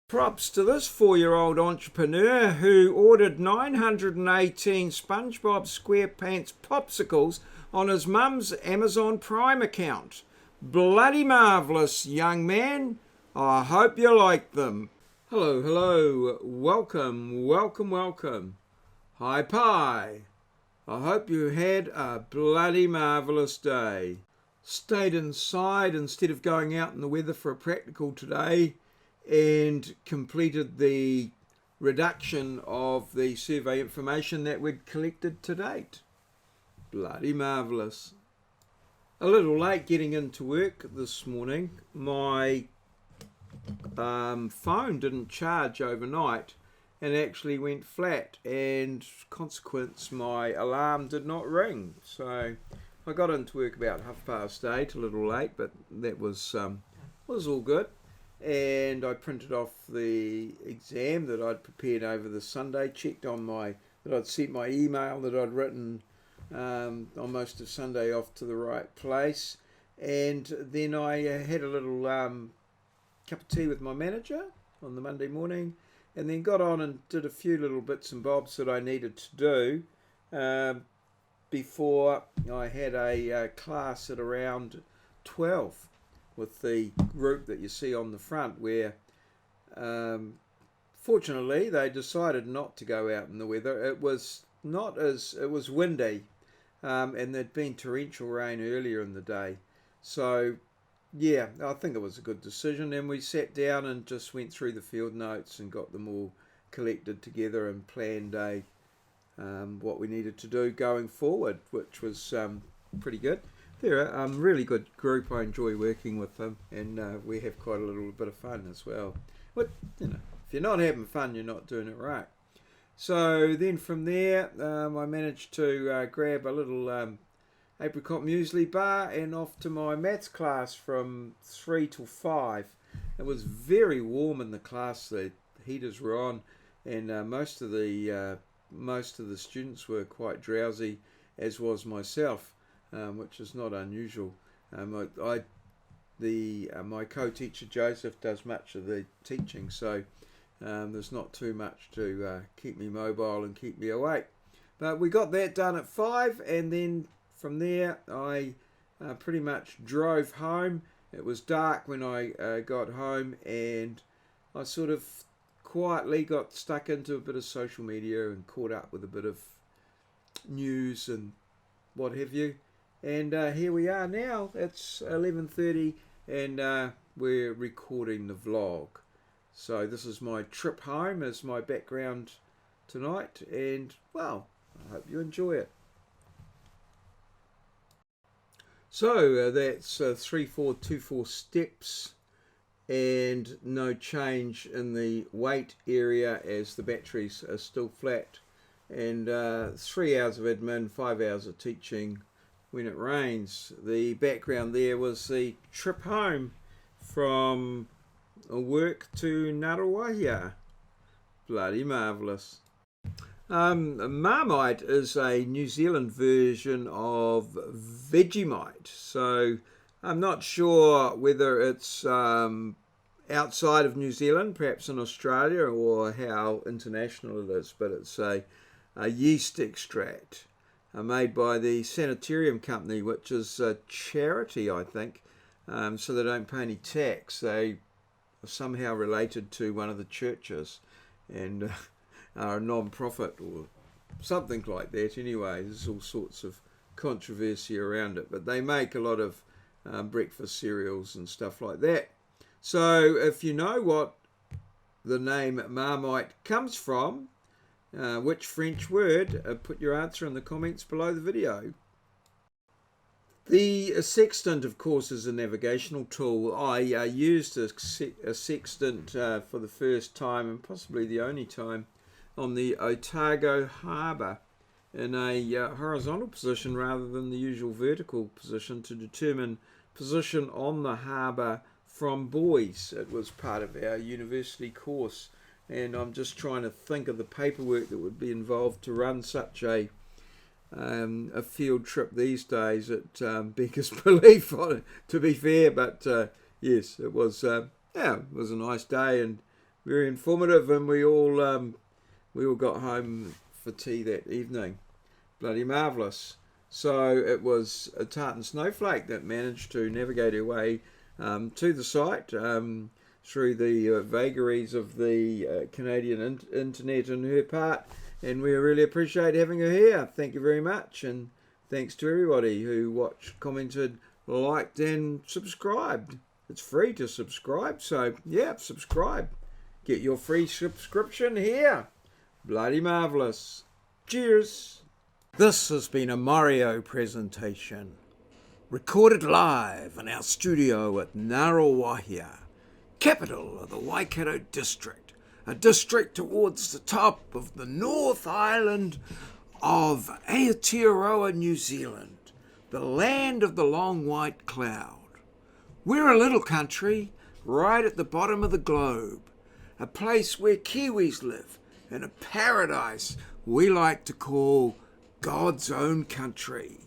Props to this 4-year-old entrepreneur who ordered 918 SpongeBob SquarePants popsicles on his mum's Amazon Prime account. Bloody marvellous, young man. I hope you like them. Hello. Welcome. Hi pie. I hope you had a bloody marvellous day. Stayed inside instead of going out in the weather for a practical today, and completed the reduction of the survey information that we'd collected to date. Bloody marvellous. A little late getting into work this morning. My phone didn't charge overnight and actually went flat, and consequence my alarm did not ring. So I got into work about 8:30, a little late, but that was all good. And I printed off the exam that I'd prepared over the Sunday, checked on that I'd sent my email that I'd written on most of Sunday off to the right place, and then I had a little cup of tea with my manager on the Monday morning, and then got on and did a few little bits and bobs that I needed to do before I had a class at around 12 with the group that you see on the front, where fortunately they decided not to go out in the weather. It was windy, and there'd been torrential rain earlier in the day. So yeah, I think it was a good decision, and we sat down and just went through the field notes and got them all collected together and planned what we needed to do going forward, which was pretty good. They're a really good group. I enjoy working with them, and we have quite a little bit of fun as well. But if you're not having fun, you're not doing it right. So then from there, I managed to grab a little apricot muesli bar and off to my maths class from 3 till 5. It was very warm in the class. The heaters were on, and most of the students were quite drowsy, as was myself. Which is not unusual. My co-teacher Joseph does much of the teaching, so there's not too much to keep me mobile and keep me awake. But we got that done at 5, and then from there I pretty much drove home. It was dark when I got home, and I sort of quietly got stuck into a bit of social media and caught up with a bit of news and what have you. And here we are now. It's 11:30, and we're recording the vlog. So this is my trip home as my background tonight, and well, I hope you enjoy it. So that's 3424 steps, and no change in the weight area as the batteries are still flat, and 3 hours of admin, 5 hours of teaching when it rains. The background there was the trip home from work to Ngaruahia. Bloody marvellous. Marmite is a New Zealand version of Vegemite, so I'm not sure whether it's outside of New Zealand, perhaps in Australia, or how international it is, but it's a yeast extract made by the Sanitarium Company, which is a charity, I think, so they don't pay any tax. They are somehow related to one of the churches and are a non-profit or something like that. Anyway, there's all sorts of controversy around it, but they make a lot of breakfast cereals and stuff like that. So if you know what the name Marmite comes from, which French word, put your answer in the comments below the video. The sextant, of course, is a navigational tool. I used a sextant for the first time, and possibly the only time, on the Otago Harbour in a horizontal position rather than the usual vertical position to determine position on the harbour from buoys. It was part of our university course, and I'm just trying to think of the paperwork that would be involved to run such a field trip these days. It beggars belief, to be fair, but yes, it was a nice day, and very informative, and we all got home for tea that evening. Bloody marvellous. So it was a tartan snowflake that managed to navigate her way to the site through the vagaries of the Canadian internet on her part, and we really appreciate having her here. Thank you very much, and thanks to everybody who watched, commented, liked and subscribed. It's free to subscribe, so yeah, subscribe. Get your free subscription here. Bloody marvellous. Cheers. This has been a maureo presentation, recorded live in our studio at Ngaruawahia, capital of the Waikato district, a district towards the top of the North Island of Aotearoa, New Zealand, the land of the long white cloud. We're a little country right at the bottom of the globe, a place where Kiwis live in a paradise we like to call God's own country.